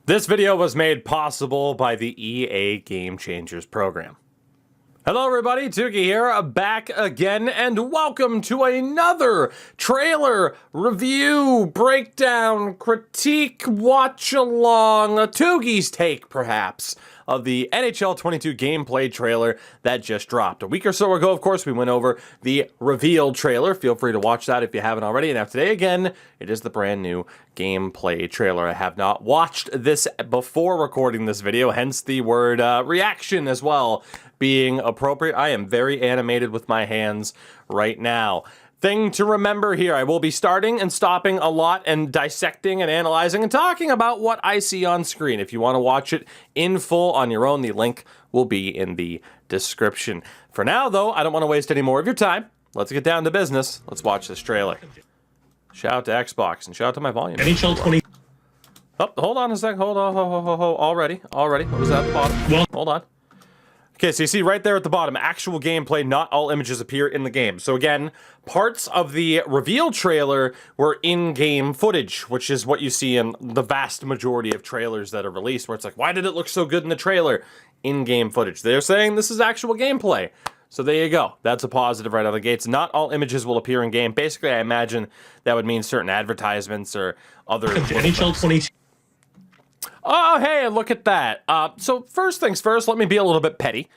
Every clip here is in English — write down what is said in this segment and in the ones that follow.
This video was made possible by the EA Game Changers program. Hello everybody, Tuki here, back again, and welcome to another trailer review, breakdown, critique, watch-along, a Tuki's take, perhaps, of the NHL 22 gameplay trailer that just dropped. A week or so ago, of course, we went over the reveal trailer. Feel free to watch that if you haven't already. And now today, again, it is the brand new gameplay trailer. I have not watched this before recording this video, hence the word reaction as well being appropriate. I am very animated with my hands right now. Thing to remember here, I will be starting and stopping a lot and dissecting and analyzing and talking about what I see on screen. If you want to watch it in full on your own, the link will be in the description. For now, though, I don't want to waste any more of your time. Let's get down to business. Let's watch this trailer. Shout out to Xbox and shout out to my volume. NHL 20. Oh, hold on a sec. Hold on. Already. What was that at the bottom? Well, hold on. Okay, so you see right there at the bottom, actual gameplay, not all images appear in the game. So again, parts of the reveal trailer were in-game footage, which is what you see in the vast majority of trailers that are released, where it's like, why did it look so good in the trailer? In-game footage. They're saying this is actual gameplay. So there you go. That's a positive right out of the gates. Not all images will appear in-game. Basically, I imagine that would mean certain advertisements or other... NHL 22. Oh, hey, look at that. So first things first, let me be a little bit petty.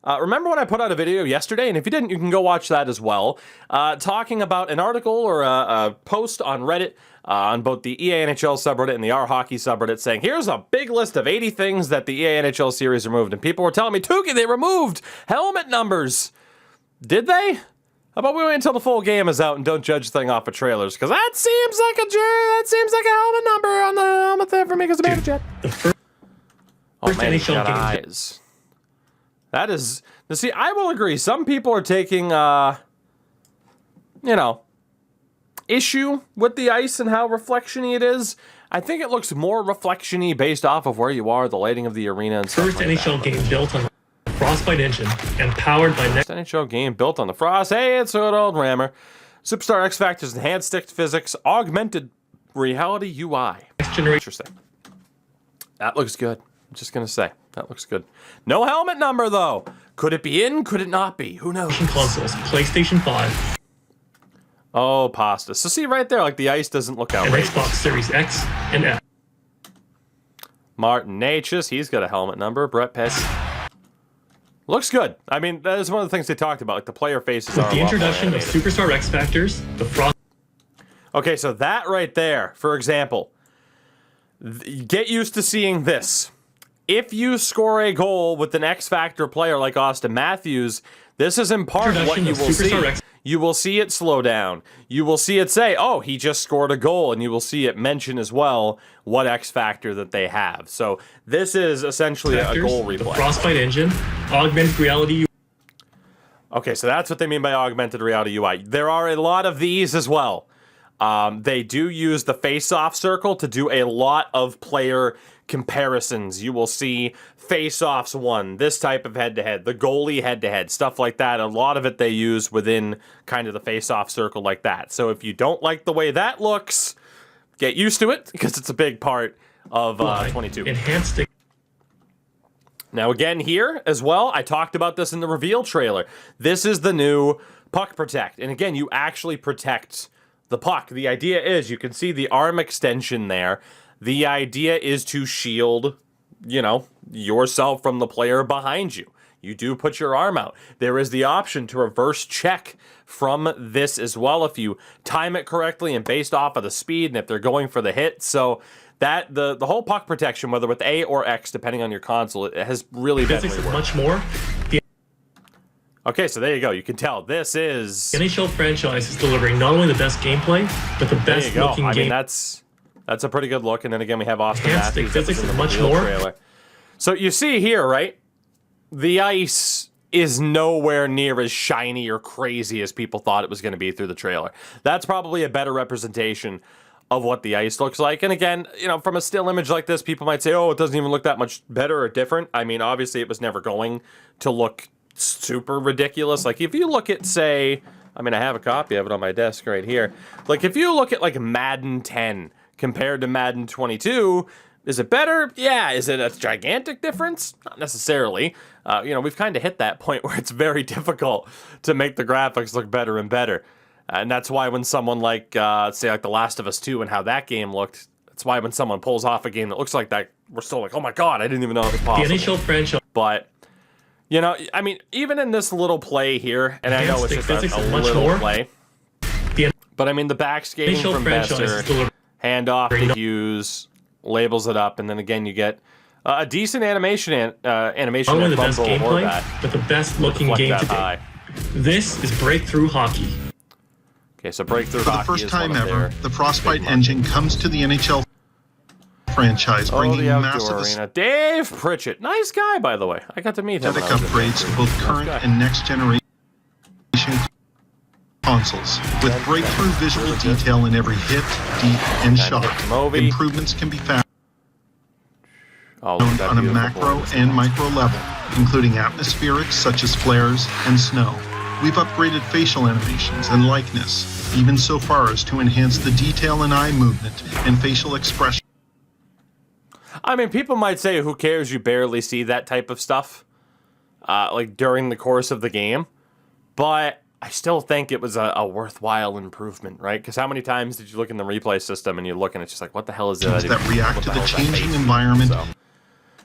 Remember when I put out a video yesterday, and if you didn't, you can go watch that as well, talking about an article or a post on Reddit, on both the EA NHL subreddit and the R Hockey subreddit, saying, here's a big list of 80 things that the EA NHL series removed, and people were telling me, Tuki, they removed helmet numbers. Did they? How about we wait until the full game is out and don't judge the thing off of trailers? Because that seems like a helmet number on the helmet there for me because I'm a jet. Oh man, he's got eyes. That is... See, I will agree. Some people are taking, issue with the ice and how reflection-y it is. I think it looks more reflection-y based off of where you are, the lighting of the arena and stuff like that. First NHL game built on Frostbite engine and powered by next NHL game built on the Frost. Hey, it's an old rammer. Superstar X Factor's enhanced stick physics, augmented reality UI. Interesting. That looks good. I'm just gonna say that looks good. No helmet number though. Could it be in? Could it not be? Who knows? Consoles, PlayStation 5. Oh, pasta. So see right there, like the ice doesn't look And outrageous. Xbox Series X and F. Martin Natchez, he's got a helmet number. Brett Petty. Looks good. I mean, that is one of the things they talked about. Like the player faces are With the introduction of Superstar X Factors, the Frost. Okay, so that right there, for example, get used to seeing this. If you score a goal with an X Factor player like Austin Matthews, this is in part what you will see. You will see it slow down. You will see it say, oh, he just scored a goal, and you will see it mention as well what X Factor that they have. So this is essentially a goal replay. The Frostbite engine, augmented reality. Okay, so that's what they mean by augmented reality UI. There are a lot of these as well. They do use the face-off circle to do a lot of player comparisons. You will see face-offs won, this type of head-to-head, the goalie head-to-head, stuff like that. A lot of it they use within kind of the face-off circle like that. So if you don't like the way that looks, get used to it, because it's a big part of 22. Enhanced. Now again here as well, I talked about this in the reveal trailer. This is the new puck protect. And again, you actually protect the puck. The idea is, you can see the arm extension there. The idea is to shield, yourself from the player behind you. You do put your arm out. There is the option to reverse check from this as well if you time it correctly and based off of the speed and if they're going for the hit. So that the whole puck protection, whether with A or X, depending on your console, it has really Physics definitely is worked. much more. The Okay, so there you go. You can tell this is... NHL franchise is delivering not only the best gameplay, but the best looking I game. mean, that's a pretty good look. And then again, we have Austin Enhanced Matthews. physics in the is much reveal more. trailer. So you see here, right? The ice is nowhere near as shiny or crazy as people thought it was going to be through the trailer. That's probably a better representation of what the ice looks like. And again, from a still image like this, people might say, oh, it doesn't even look that much better or different. I mean, obviously, it was never going to look super ridiculous. Like, if you look at, say, I mean, I have a copy of it on my desk right here. Like, if you look at, like, Madden 10 compared to Madden 22, Is it better? Yeah. Is it a gigantic difference? Not necessarily. We've kind of hit that point where it's very difficult to make the graphics look better and better. And that's why when someone like, say, like The Last of Us 2 and how that game looked, that's why when someone pulls off a game that looks like that, we're still like, oh my God, I didn't even know it was possible. The NHL franchise. But, I mean, even in this little play here, and I know it's just a little play, but I mean, the backskating from Besser, handoff to Hughes, labels it up, and then again, you get a decent animation animation. Not only the best gameplay, but the best looking game today. This is breakthrough hockey. Okay, so breakthrough hockey. For the first time ever, the Frostbite engine comes to the NHL franchise, bringing massive arena. Dave Pritchett, nice guy, by the way. I got to meet him. Upgrades to both current and next generation consoles, with breakthrough visual detail in every hit, deep, and shot. Improvements can be found on a macro and micro level, including atmospherics such as flares and snow. We've upgraded facial animations and likeness, even so far as to enhance the detail in eye movement and facial expression. I mean, people might say, who cares, you barely see that type of stuff, like during the course of the game, but I still think it was a worthwhile improvement, right? Because how many times did you look in the replay system and you look and it's just like, what the hell is that? That react to the changing environment. So,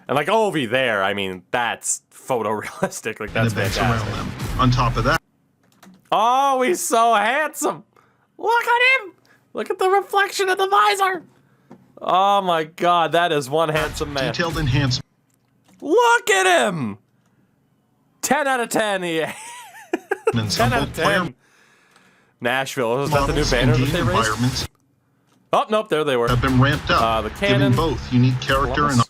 and like Ovi there, I mean, that's photorealistic. Like, that's fantastic. Around them. On top of that. Oh, he's so handsome. Look at him. Look at the reflection of the visor. Oh my God, that is one handsome man. Detailed enhancement. Look at him. 10 out of 10, EA. 10 out of 10. Nashville. Was that the new banner that they raised? Oh, nope, there they were. Have been ramped up, the cannon, giving both unique character and in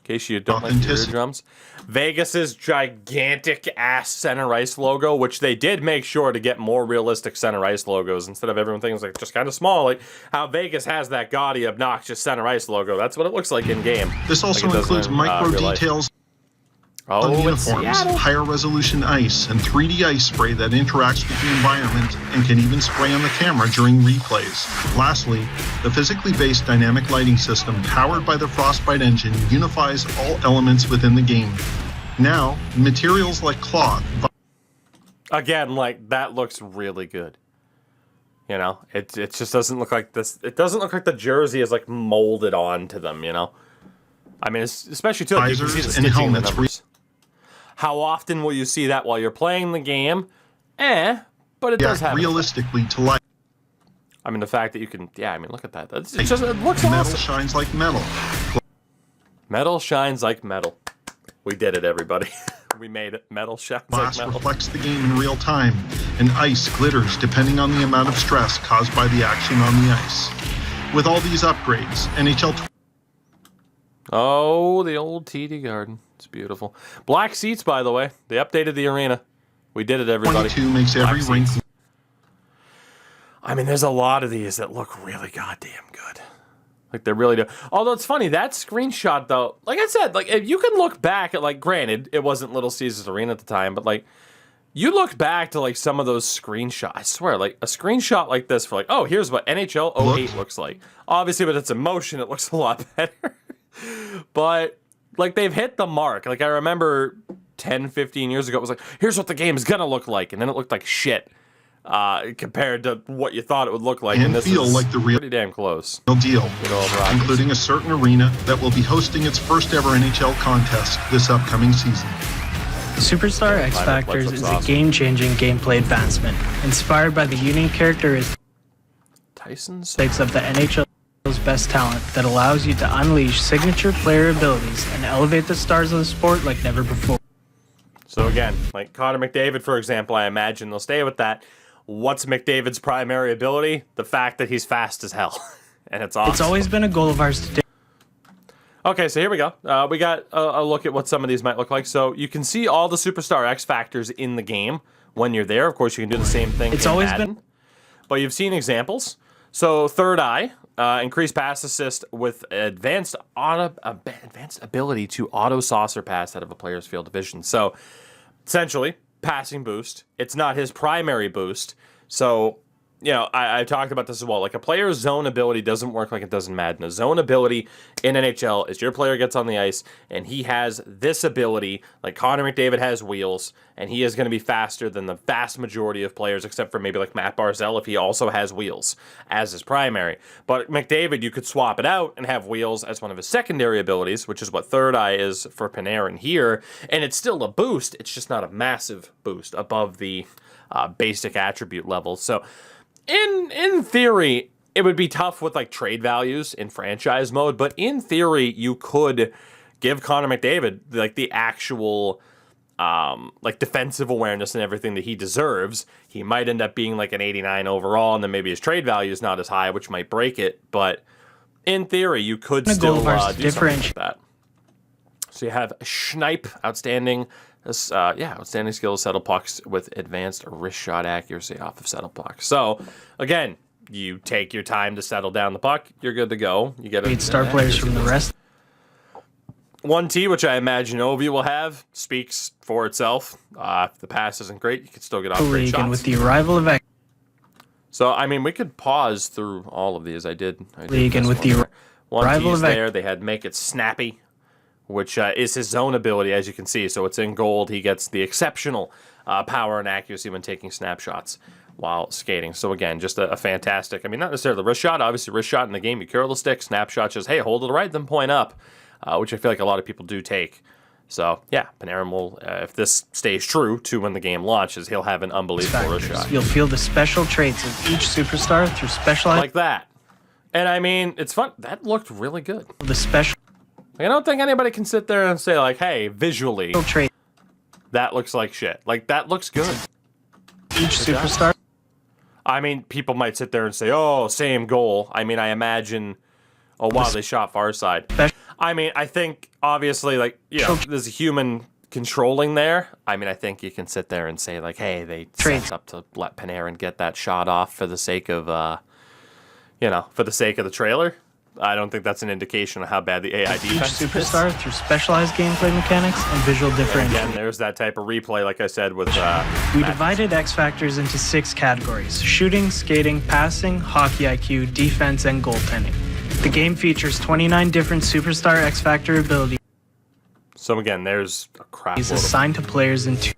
case you don't like the eardrums. Vegas's gigantic ass center ice logo, which they did make sure to get more realistic center ice logos instead of everyone thinking it's like just kind of small. Like how Vegas has that gaudy, obnoxious center ice logo. That's what it looks like in game. This also includes micro details on uniforms, higher resolution ice, and 3D ice spray that interacts with the environment and can even spray on the camera during replays. Lastly, the physically based dynamic lighting system powered by the Frostbite engine unifies all elements within the game. Now, materials like cloth. Again, like, that looks really good. You know, it just doesn't look like this. It doesn't look like the jersey is like molded onto them, you know? I mean, especially too, like, you can see the stitching in the numbers. How often will you see that while you're playing the game? But it does have realistically to life. I mean, the fact that you can, I mean, look at that. It looks awesome. Metal shines like metal. Metal shines like metal. We did it, everybody. We made it. Metal shines like metal. Reflects the game in real time, and ice glitters depending on the amount of stress caused by the action on the ice. With all these upgrades, NHL. Oh, the old TD Garden. It's beautiful. Black seats, by the way. They updated the arena. We did it, everybody. 22 makes every rink. I mean, there's a lot of these that look really goddamn good. Like, they really do. Although, it's funny, that screenshot, though, like I said, like, if you can look back at, like, granted, it wasn't Little Caesars Arena at the time, but, like, you look back to, like, some of those screenshots. I swear, like, a screenshot like this for, like, oh, here's what NHL 08 looks like. Obviously, with its emotion, it looks a lot better. But, like, they've hit the mark. Like, I remember 10, 15 years ago, it was like, here's what the game is gonna look like. And then it looked like shit compared to what you thought it would look like. And this feel like the real pretty damn close. Deal, including a certain arena that will be hosting its first ever NHL contest this upcoming season. Superstar X Factors is a game-changing gameplay advancement, inspired by the unique characteristics of the NHL's best talent that allows you to unleash signature player abilities and elevate the stars of the sport like never before. So again, like Connor McDavid, for example, I imagine they'll stay with that. What's McDavid's primary ability? The fact that he's fast as hell. And it's awesome. It's always been a goal of ours to do. Okay, so here we go. We got a look at what some of these might look like. So you can see all the Superstar X Factors in the game when you're there. Of course, you can do the same thing it's in always Madden. been. But you've seen examples. So Third Eye, increased pass assist with advanced ability to auto saucer pass out of a player's field of vision. So essentially, passing boost. It's not his primary boost. So you know, I talked about this as well. Like, a player's zone ability doesn't work like it does in Madden. A zone ability in NHL is your player gets on the ice, and he has this ability, like Connor McDavid has wheels, and he is going to be faster than the vast majority of players, except for maybe like Matt Barzell if he also has wheels as his primary. But McDavid, you could swap it out and have wheels as one of his secondary abilities, which is what Third Eye is for Panarin here, and it's still a boost. It's just not a massive boost above the basic attribute level. So in theory, it would be tough with like trade values in franchise mode, but in theory, you could give Connor McDavid like the actual like defensive awareness and everything that he deserves. He might end up being like an 89 overall, and then maybe his trade value is not as high, which might break it. But in theory, you could still do something like that. So you have Schneip, outstanding. Outstanding skill to settle pucks with advanced wrist shot accuracy off of settle pucks. So, again, you take your time to settle down the puck, you're good to go. You get 8 star players from the rest. 1T, which I imagine Ovi will have, speaks for itself. If the pass isn't great, you can still get off great shots. And with the arrival of So, I mean, we could pause through all of these. I did League, and with the arrival of there, they had Make It Snappy, which is his zone ability, as you can see. So it's in gold. He gets the exceptional power and accuracy when taking snapshots while skating. So again, just a fantastic, I mean, not necessarily the wrist shot. Obviously, wrist shot in the game, you curl the stick. Snapshot just, hey, hold to the right, then point up, which I feel like a lot of people do take. So yeah, Panarin will, if this stays true to when the game launches, he'll have an unbelievable wrist shot. You'll feel the special traits of each superstar through specialized... Like that. And I mean, it's fun. That looked really good. The special... I don't think anybody can sit there and say, like, hey, visually, that looks like shit. Like, that looks good. Each superstar? I mean, people might sit there and say, oh, same goal. I mean, I imagine, oh, wow, they shot far side. I mean, I think, obviously, like, you know, there's a human controlling there. I mean, I think you can sit there and say, like, hey, they set up to let Panarin get that shot off for the sake of, for the sake of the trailer. I don't think that's an indication of how bad the AI defense is. Each superstar through specialized gameplay mechanics and visual differentiation. Again, there's that type of replay, like I said, with... we divided X Factors into 6 categories: shooting, skating, passing, hockey IQ, defense, and goaltending. The game features 29 different superstar X Factor abilities. So again, there's a crap load assigned to players in 2.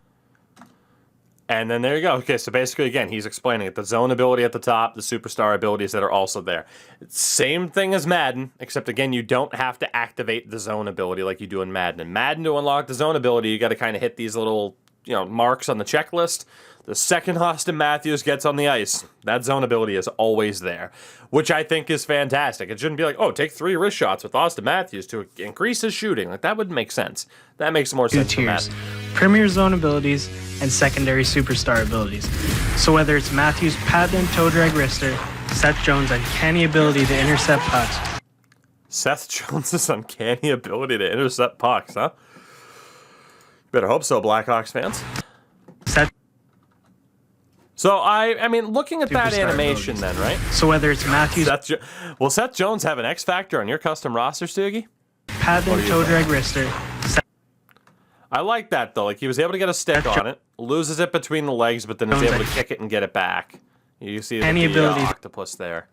And then there you go. Okay, so basically, again, he's explaining it. The zone ability at the top, the superstar abilities that are also there. Same thing as Madden, except, again, you don't have to activate the zone ability like you do in Madden. In Madden, to unlock the zone ability, you got to kind of hit these little, marks on the checklist. The second Austin Matthews gets on the ice, that zone ability is always there, which I think is fantastic. It shouldn't be like, oh, take 3 wrist shots with Austin Matthews to increase his shooting. Like, that wouldn't make sense. That makes more sense than that. Premier zone abilities and secondary superstar abilities. So whether it's Matthews' patent toe drag wrister, Seth Jones' uncanny ability to intercept pucks. Seth Jones' uncanny ability to intercept pucks, huh? You better hope so, Blackhawks fans. So, I mean, looking at that animation then, right? So whether it's Matthews... Will Seth Jones have an X Factor on your custom roster, Stuggy? Patent toe drag wrister. I like that, though. Like, he was able to get a stick on it, loses it between the legs, but then is able to kick it and get it back. You see the octopus there.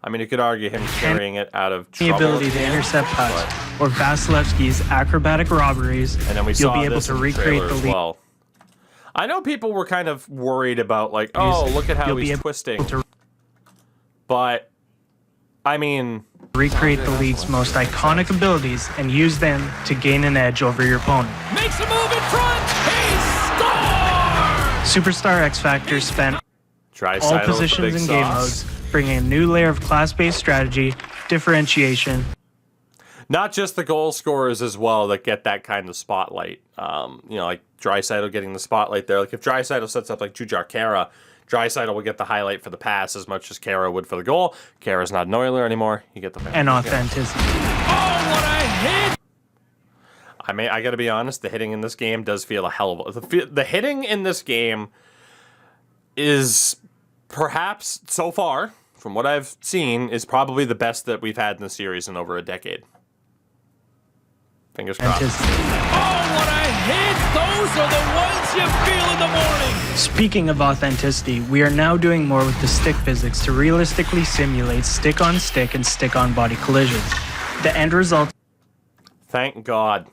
I mean, you could argue him carrying it out of trouble. The ability to intercept pucks, or Vasilevsky's acrobatic robberies, and then we saw you'll be able to recreate the lead. Well. I know people were kind of worried about, like, oh, look at how he's twisting. But, I mean... Recreate the league's most iconic abilities and use them to gain an edge over your opponent. Makes a move in front. He scores! Superstar X Factor span all positions and game modes, bringing a new layer of class-based strategy, differentiation. Not just the goal scorers as well that get that kind of spotlight. Like Draisaitl getting the spotlight there. Like if Draisaitl sets up like Jujhar Khaira, Draisaitl will get the highlight for the pass as much as Khaira would for the goal. Khaira's not an Oiler anymore. You get the and authenticity. Oh, what a hit! I got to be honest. The hitting in this game does feel a hell of a. The hitting in this game is perhaps so far, from what I've seen, is probably the best that we've had in the series in over a decade. Fingers crossed. Oh, what a hit! Those are the ones you feel in the morning! Speaking of authenticity, we are now doing more with the stick physics to realistically simulate stick-on-stick and stick-on-body collisions. The end result... Thank God.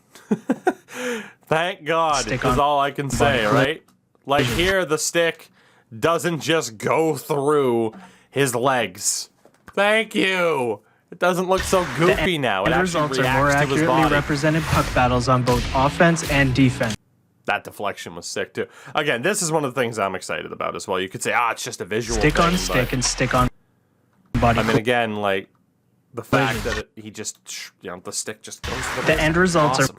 Thank God is all I can say, right? Like here, the stick doesn't just go through his legs. Thank you. It doesn't look so goofy now. It The actually results are reacts more to his accurately body. represented puck battles on both offense and defense. That deflection was sick too. Again, this is one of the things I'm excited about as well. You could say, it's just a visual Stick thing, on stick and stick on body. I mean, again, like the fact that he just, the stick just goes through the end results awesome.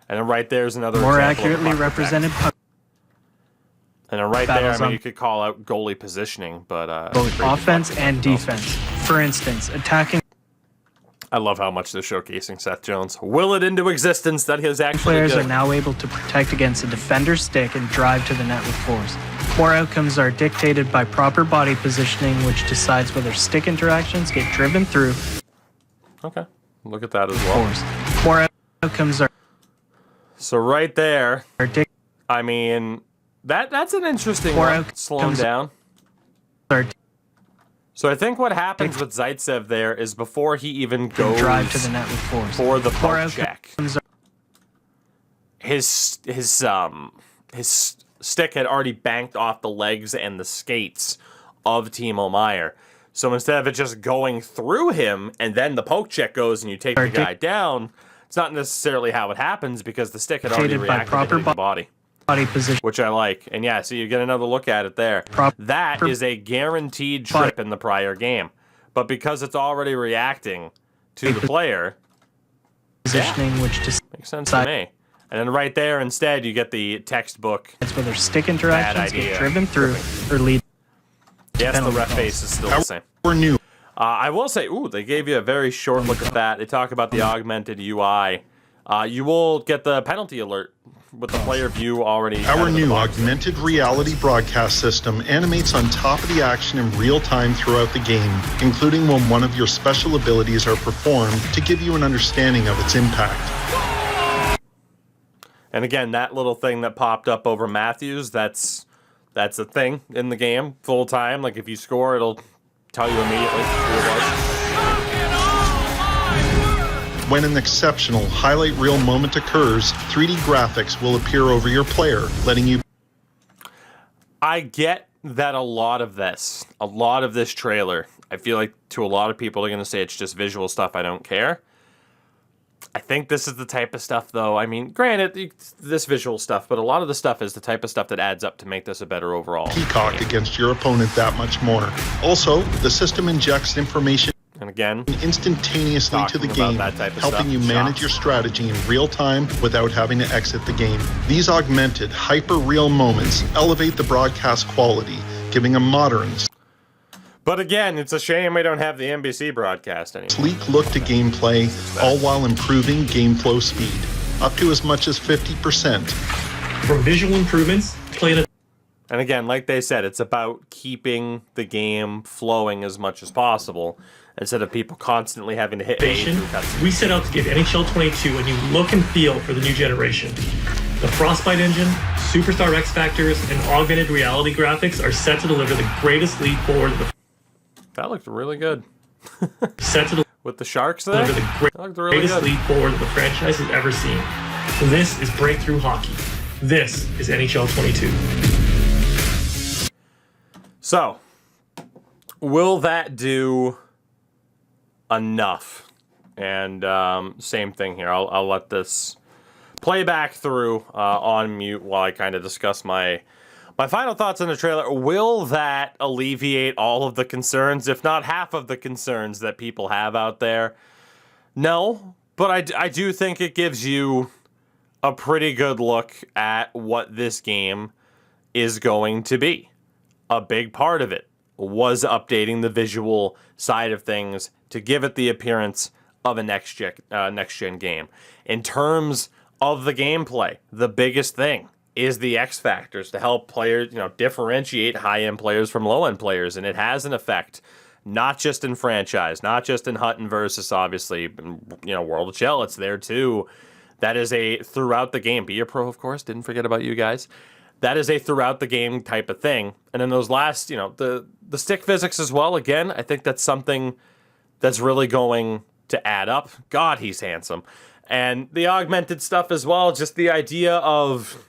And then right there's another more example of accurately puck represented protect. puck And then right there, I battles mean, on you could call out goalie positioning, but both great offense deflection and as well. defense. For instance, attacking I love how much they're showcasing Seth Jones. Will it into existence that he is actually players good. are now able to protect against a defender's stick and drive to the net with force. More outcomes are dictated by proper body positioning, which decides whether stick interactions get driven through Okay, look at that as well. force. More outcomes are So right there, dictated I mean, that's an interesting More one. Slow him outcomes down. So I think what happens with Zaitsev there is before he even goes drive to the net with force. for the More poke check, outcomes are his stick had already banked off the legs and the skates of Timo Meier. So instead of it just going through him and then the poke check goes and you take the guy down, it's not necessarily how it happens because the stick had already dictated by reacted to proper hitting the body. body position. Which I like. And yeah, so you get another look at it there. That is a guaranteed trip in the prior game. But because it's already reacting to the player, Positioning, which makes sense to me. And then right there, instead, you get the textbook. decides whether stick interactions idea. get driven through or lead. Yes, the penalty ref calls. face is still the same. We're new. I will say, they gave you a very short look at that. They talk about the augmented UI. You will get the penalty alert with the player view already. Our new augmented reality broadcast system animates on top of the action in real time throughout the game, including when one of your special abilities are performed to give you an understanding of its impact. And again, that little thing that popped up over Matthews, that's a thing in the game full time. Like if you score, it'll tell you immediately who it was. When an exceptional highlight reel moment occurs, 3D graphics will appear over your player, letting you... I get that a lot of this trailer, I feel like to a lot of people are going to say it's just visual stuff, I don't care. I think this is the type of stuff, though. I mean, granted, this visual stuff, but a lot of the stuff is the type of stuff that adds up to make this a better overall peacock against your opponent that much more. Also, the system injects information And again, instantaneously to the talking game, about that type of helping stuff, you manage shots. your strategy in real time without having to exit the game. These augmented, hyper-real moments elevate the broadcast quality, giving a modern, but again, it's a shame we don't have the NBC broadcast anymore. sleek look to gameplay, all while improving game flow speed, up to as much as 50%. From visual improvements, playing And again, like they said, it's about keeping the game flowing as much as possible instead of people constantly having to hit A innovation, through cutscenes. we set out to give NHL 22 a new look and feel for the new generation. The Frostbite engine, Superstar X Factors, and augmented reality graphics are set to deliver the greatest leap forward That looked really good. set to With the Sharks there, deliver the that looked really greatest good. leap forward the franchise has ever seen. This is breakthrough hockey. This is NHL 22. So, will that do enough? And same thing here. I'll let this play back through on mute while I kind of discuss my final thoughts on the trailer. Will that alleviate all of the concerns, if not half of the concerns that people have out there? No, but I do think it gives you a pretty good look at what this game is going to be. A big part of it was updating the visual side of things to give it the appearance of a next-gen game. In terms of the gameplay, the biggest thing is the X factors to help players, differentiate high-end players from low-end players, and it has an effect not just in franchise, not just in Hutton versus, obviously, World of Shell, it's there too. That is a throughout the game. Be a pro, of course, didn't forget about you guys. That is a throughout the game type of thing. And then those last, the stick physics as well, again, I think that's something that's really going to add up. God, he's handsome. And the augmented stuff as well, just the idea of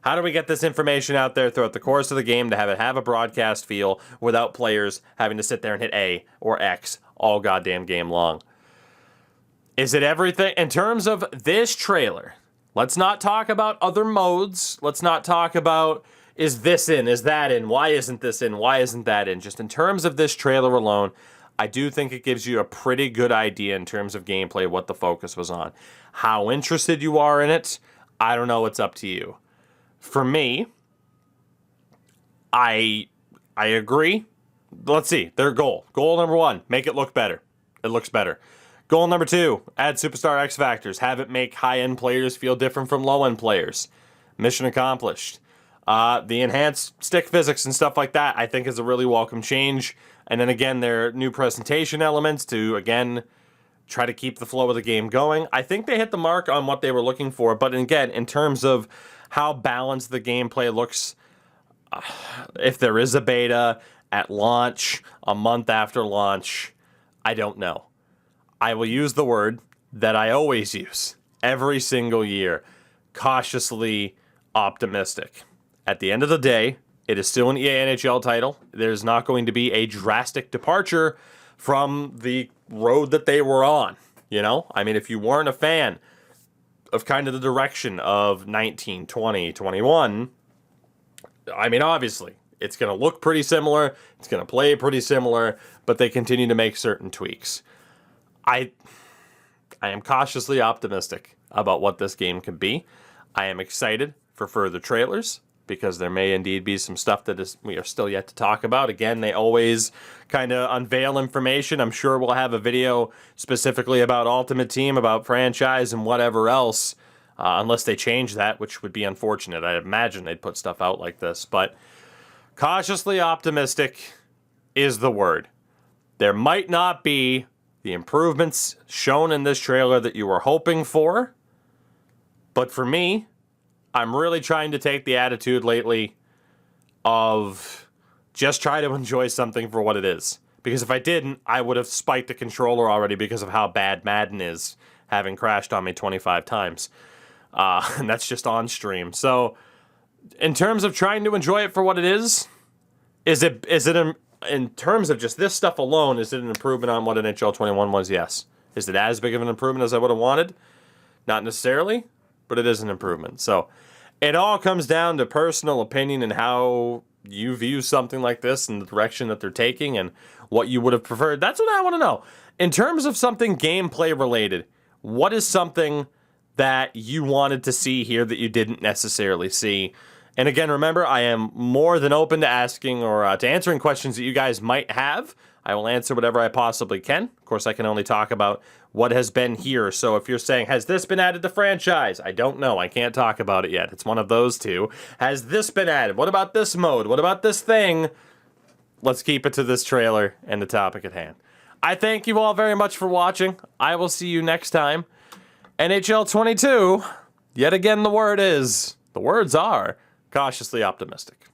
how do we get this information out there throughout the course of the game to have it have a broadcast feel without players having to sit there and hit A or X all goddamn game long. Is it everything? In terms of this trailer, let's not talk about other modes. Let's not talk about, is this in, is that in, why isn't this in, why isn't that in? Just in terms of this trailer alone, I do think it gives you a pretty good idea in terms of gameplay what the focus was on. How interested you are in it, I don't know, it's up to you. For me, I agree. Let's see, their goal. Goal number 1, make it look better. It looks better. Goal number 2, add Superstar X Factors. Have it make high-end players feel different from low-end players. Mission accomplished. The enhanced stick physics and stuff like that, I think is a really welcome change. And then again, their new presentation elements to, again, try to keep the flow of the game going. I think they hit the mark on what they were looking for. But again, in terms of how balanced the gameplay looks, if there is a beta at launch, a month after launch, I don't know. I will use the word that I always use every single year, cautiously optimistic. At the end of the day, it is still an EA NHL title. There's not going to be a drastic departure from the road that they were on, I mean, if you weren't a fan of kind of the direction of 19, 20, 21, I mean, obviously, it's going to look pretty similar, it's going to play pretty similar, but they continue to make certain tweaks. I am cautiously optimistic about what this game can be. I am excited for further trailers because there may indeed be some stuff that we are still yet to talk about. Again, they always kind of unveil information. I'm sure we'll have a video specifically about Ultimate Team, about franchise, and whatever else, unless they change that, which would be unfortunate. I imagine they'd put stuff out like this, but cautiously optimistic is the word. There might not be the improvements shown in this trailer that you were hoping for. But for me, I'm really trying to take the attitude lately of just try to enjoy something for what it is. Because if I didn't, I would have spiked the controller already because of how bad Madden is, having crashed on me 25 times. And that's just on stream. So, in terms of trying to enjoy it for what it is it in terms of just this stuff alone, is it an improvement on what NHL 21 was? Yes. Is it as big of an improvement as I would have wanted? Not necessarily, but it is an improvement. So it all comes down to personal opinion and how you view something like this and the direction that they're taking and what you would have preferred. That's what I want to know. In terms of something gameplay related, what is something that you wanted to see here that you didn't necessarily see? And again, remember, I am more than open to asking or to answering questions that you guys might have. I will answer whatever I possibly can. Of course, I can only talk about what has been here. So if you're saying, has this been added to franchise? I don't know. I can't talk about it yet. It's one of those two. Has this been added? What about this mode? What about this thing? Let's keep it to this trailer and the topic at hand. I thank you all very much for watching. I will see you next time. NHL 22, yet again the words are cautiously optimistic.